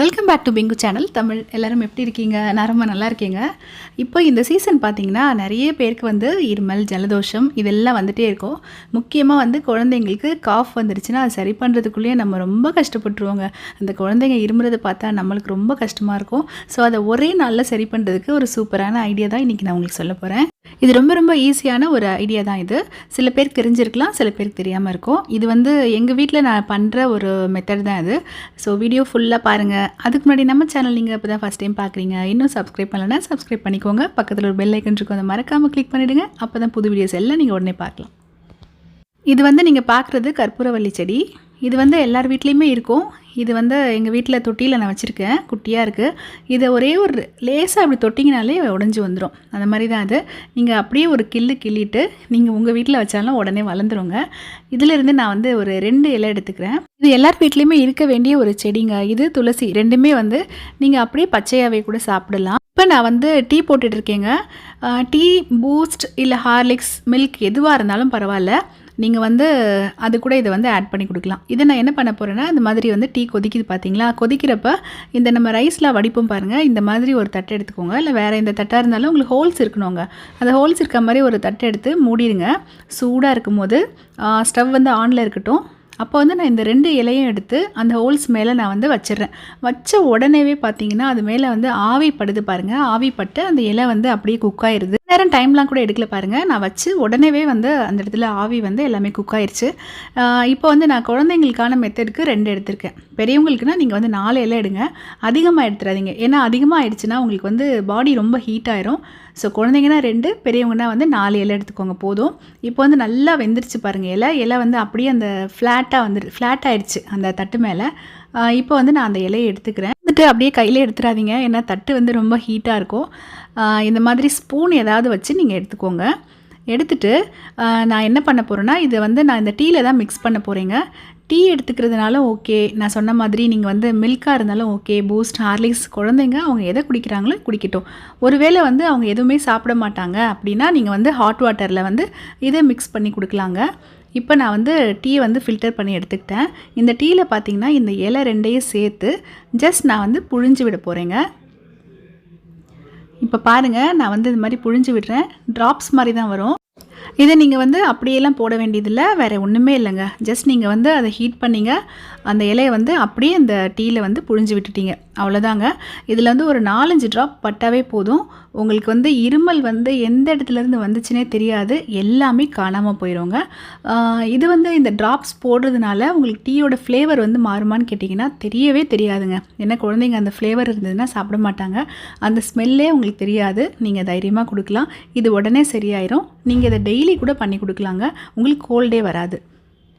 Welcome back to Pinku channel Tamil. எல்லாரும் எப்படி இருக்கீங்க? நான் ரொம்ப நல்லா இருக்கேங்க. இப்போ இந்த சீசன் பார்த்தீங்கன்னா நிறைய பேருக்கு வந்து இருமல், ஜலதோஷம் இதெல்லாம் வந்துகிட்டே இருக்கும். முக்கியமாக வந்து குழந்தைங்களுக்கு காஃப் வந்துருச்சுன்னா அது சரி பண்ணுறதுக்குள்ளேயே நம்ம ரொம்ப கஷ்டப்பட்டுருவோங்க. அந்த குழந்தைங்க இருமுறதை பார்த்தா நம்மளுக்கு ரொம்ப கஷ்டமாக இருக்கும். ஸோ அதை ஒரே நாளில் சரி பண்ணுறதுக்கு ஒரு சூப்பரான ஐடியா தான் இன்றைக்கி நான் உங்களுக்கு சொல்ல போகிறேன். இது ரொம்ப ரொம்ப ஈஸியான ஒரு ஐடியா தான் இது. சில பேருக்கு தெரிஞ்சிருக்கலாம், சில பேருக்கு தெரியாமல் இருக்கும். இது வந்து எங்கள் வீட்டில் நான் பண்ணுற ஒரு மெத்தட் தான் இது. ஸோ வீடியோ ஃபுல்லாக பாருங்கள். அதுக்கு முன்னாடி நம்ம சேனல் நீங்கள் இப்போ தான் ஃபஸ்ட் டைம் பார்க்குறீங்க, இன்னும் சப்ஸ்கிரைப் பண்ணலைன்னா சப்ஸ்கிரைப் பண்ணிக்கோங்க. பக்கத்தில் ஒரு பெல் ஐக்கன் இருக்கும், அதை மறக்காமல் கிளிக் பண்ணிவிடுங்க. அப்போ தான் புது வீடியோஸ் எல்லாம் நீங்கள் உடனே பார்க்கலாம். இது வந்து நீங்கள் பார்க்குறது கற்பூரவள்ளி செடி. இது வந்து எல்லார் வீட்லேயுமே இருக்கும். இது வந்து எங்கள் வீட்டில் தொட்டியில் நான் வச்சுருக்கேன், குட்டியாக இருக்குது. இதை ஒரே ஒரு லேசாக அப்படி தொட்டிங்கனாலே உடஞ்சி வந்துடும். அந்த மாதிரி தான் அது. நீங்கள் அப்படியே ஒரு கிள்ளிட்டு நீங்கள் உங்கள் வீட்டில் வச்சாலும் உடனே வளர்ந்துருங்க. இதிலிருந்து நான் வந்து ஒரு 2 இலை எடுத்துக்கிறேன். இது எல்லார் வீட்லேயுமே இருக்க வேண்டிய ஒரு செடிங்க. இது துளசி, ரெண்டுமே வந்து நீங்கள் அப்படியே பச்சையாகவே கூட சாப்பிடலாம். இப்போ நான் வந்து டீ போட்டுட்டு இருக்கேங்க. டீ, பூஸ்ட் இல்லை ஹார்லிக்ஸ், மில்க் எதுவாக இருந்தாலும் பரவாயில்ல. நீங்கள் வந்து அது கூட இதை வந்து ஆட் பண்ணி கொடுக்கலாம். இதை நான் என்ன பண்ண போகிறேன்னா, இந்த மாதிரி வந்து டீ கொதிக்குது பார்த்தீங்களா, கொதிக்கிறப்ப இந்த நம்ம ரைஸ்லாம் வடிப்போம் பாருங்கள், இந்த மாதிரி ஒரு தட்டை எடுத்துக்கோங்க. இல்லை வேறு எந்த தட்டாக இருந்தாலும் உங்களுக்கு ஹோல்ஸ் இருக்கணுங்க. அந்த ஹோல்ஸ் இருக்க மாதிரி ஒரு தட்டை எடுத்து மூடிடுங்க. சூடாக இருக்கும்போது ஸ்டவ் வந்து ஆனில் இருக்கட்டும். அப்போ வந்து நான் இந்த 2 இலையும் எடுத்து அந்த ஹோல்ஸ் மேலே நான் வந்து வச்சிடுறேன். வச்ச உடனேவே பார்த்தீங்கன்னா அது மேலே வந்து ஆவி படுது பாருங்கள். ஆவி பட்டு அந்த இலை வந்து அப்படியே குக் ஆயிடுது. நேரம் டைம்லாம் கூட எடுக்கல பாருங்கள். நான் வச்சு உடனேவே வந்து அந்த இடத்துல ஆவி வந்து எல்லாமே குக் ஆயிடுச்சு. இப்போ வந்து நான் குழந்தைங்களுக்கான மெத்தடுக்கு 2 எடுத்திருக்கேன். பெரியவங்களுக்குனா நீங்கள் வந்து 4 இலை எடுங்க. அதிகமாக எடுத்துடாதீங்க. ஏன்னா அதிகமாக ஆயிடுச்சுன்னா உங்களுக்கு வந்து பாடி ரொம்ப ஹீட் ஆயிரும். ஸோ குழந்தைங்கன்னா 2, பெரியவங்கன்னா வந்து 4 இலை எடுத்துக்கோங்க போதும். இப்போ வந்து நல்லா வெந்துருச்சு பாருங்கள். இலை வந்து அப்படியே அந்த ஃப்ளாட் ஆயிடுச்சு அந்த தட்டு மேலே. இப்போ வந்து நான் அந்த இலையை எடுத்துக்கிறேன். வந்துட்டு அப்படியே கையிலே எடுத்துடாதீங்க, ஏன்னா தட்டு வந்து ரொம்ப ஹீட்டாக இருக்கும். இந்த மாதிரி ஸ்பூன் ஏதாவது வச்சு நீங்கள் எடுத்துக்கோங்க. எடுத்துட்டு நான் என்ன பண்ண போகிறேன்னா, இதை வந்து நான் இந்த டீயில் தான் மிக்ஸ் பண்ண போகிறேங்க. டீ எடுத்துக்கிறதுனால ஓகே, நான் சொன்ன மாதிரி நீங்கள் வந்து மில்காக இருந்தாலும் ஓகே, பூஸ்ட், ஹார்லிக்ஸ், குழந்தைங்க அவங்க எதை குடிக்கிறாங்களோ குடிக்கட்டும். ஒருவேளை வந்து அவங்க எதுவுமே சாப்பிட மாட்டாங்க அப்படின்னா நீங்கள் வந்து ஹாட் வாட்டரில் வந்து இதை மிக்ஸ் பண்ணி கொடுக்கலாங்க. இப்போ நான் வந்து டீ வந்து ஃபில்டர் பண்ணி எடுத்துக்கிட்டேன். இந்த டீயில் பார்த்தீங்கன்னா இந்த இலை 2ஐயும் சேர்த்து ஜஸ்ட் நான் வந்து புழிஞ்சு விட போகிறேங்க. இப்போ பாருங்கள், நான் வந்து இது மாதிரி புழிஞ்சு விடுறேன். ட்ராப்ஸ் மாதிரி தான் வரும். இதை நீங்கள் வந்து அப்படியெல்லாம் போட வேண்டியதில்லை, வேறு ஒன்றுமே இல்லைங்க. ஜஸ்ட் நீங்கள் வந்து அதை ஹீட் பண்ணிங்க, அந்த இலையை வந்து அப்படியே அந்த டீயில் வந்து புழிஞ்சு விட்டுட்டீங்க, அவ்வளோதாங்க. இதில் வந்து ஒரு 4-5 ட்ராப் பட்டாவே போதும். உங்களுக்கு வந்து இருமல் வந்து எந்த இடத்துலேருந்து வந்துச்சுன்னே தெரியாது, எல்லாமே காணாமல் போயிடுங்க. இது வந்து இந்த ட்ராப்ஸ் போடுறதுனால உங்களுக்கு டீயோட ஃப்ளேவர் வந்து மாறுமான்னு கேட்டிங்கன்னா தெரியவே தெரியாதுங்க. ஏன்னா குழந்தைங்க அந்த ஃப்ளேவர் இருந்ததுன்னா சாப்பிட மாட்டாங்க. அந்த ஸ்மெல்லே உங்களுக்கு தெரியாது. நீங்கள் தைரியமாக கொடுக்கலாம். இது உடனே சரியாயிரும். நீங்கள் இதை டெய்லி கூட பண்ணி கொடுக்கலாங்க. உங்களுக்கு கோல்டே வராது.